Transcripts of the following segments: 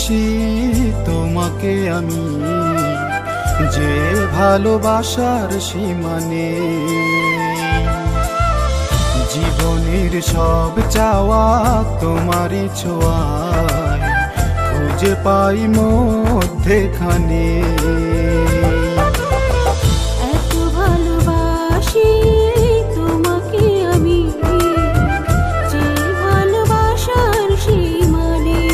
ভালোবাসি তোমাকে আমি, যে ভালোবাসার সীমা নেই। জীবনের সব চাওয়া তোমারই ছোঁয়ায় খুঁজে পাই মধ্যেখানে। এত ভালোবাসি তোমাকে আমি, যে ভালোবাসার সীমা নেই।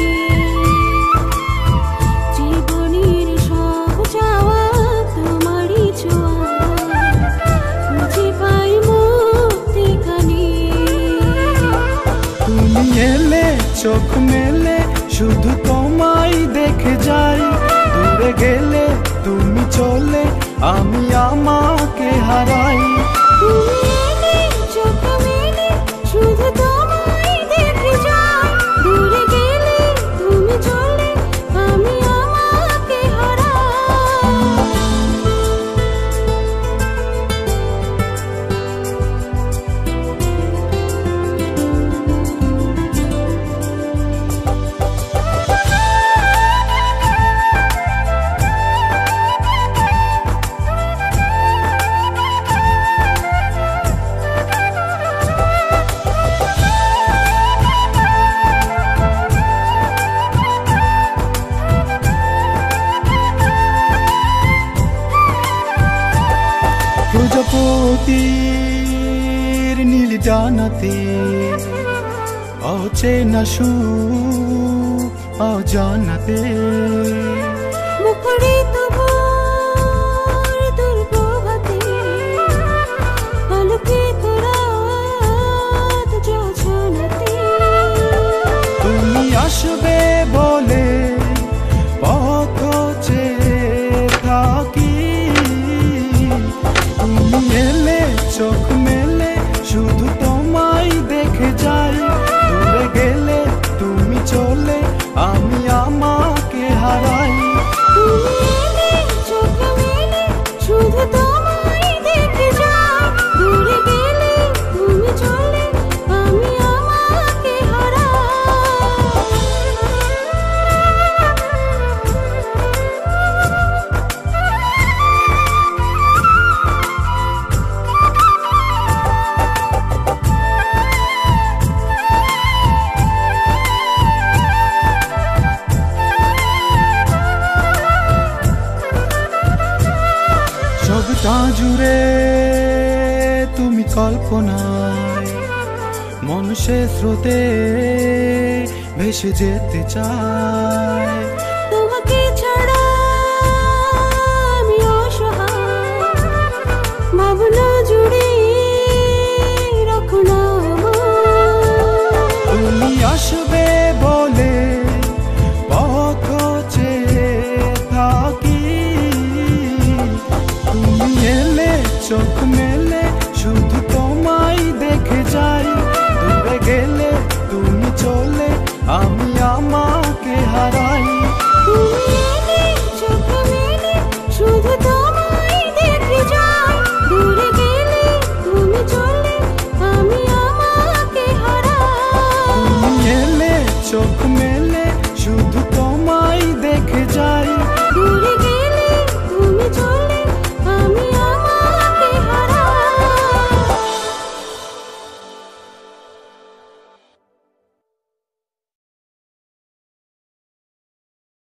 জীবনের সব চাওয়া তোমারই ছোঁয়ায় খুঁজে পাই মধ্যেখানে। তুমি এলে চোখ মেলে শুধু তোমায় দেখে যাই, দূরে গেলে তুমি চলে আমি আমাকে হারাই। তুমি এলে চোখ মেলে শুধু তোমায় দেখে যাই, দূরে গেলে তুমি চলে আমি আমাকে হারাই। প্রজাপতির নীল ডানাতে অচেনা সুখ অজানাতে, মুখরিত ভোর দুর্প্রভাতে, আলোকিত রাত যোছনাতে। তুমি আসবে বলে পথ চেয়ে থাকি। তুমি এলে চোখ মেলে শুধু তোমায় দেখে যাই, দূরে গেলে তুমি চলে আমি আমাকে হারাই। তুমি এলে চোখ মেলে শুধু তোমায় দেখে যাই, দূরে গেলে তুমি চলে আমি আমাকে হারাই। সবটা জুড়ে তুমি কল্পনায়, মনুষ্যের স্রোতে ভেসে যেতে চায়। তোমাকে ছাড়া আমি অসহায়, ভাবনা জুড়ে রাখো না আমায়। তুমি আসবে বলে পথ চেয়ে থাকি। তুমি এলে চোখ মেলে শুধু তোমায় দেখে যাই, দূরে গেলে তুমি চলে আমি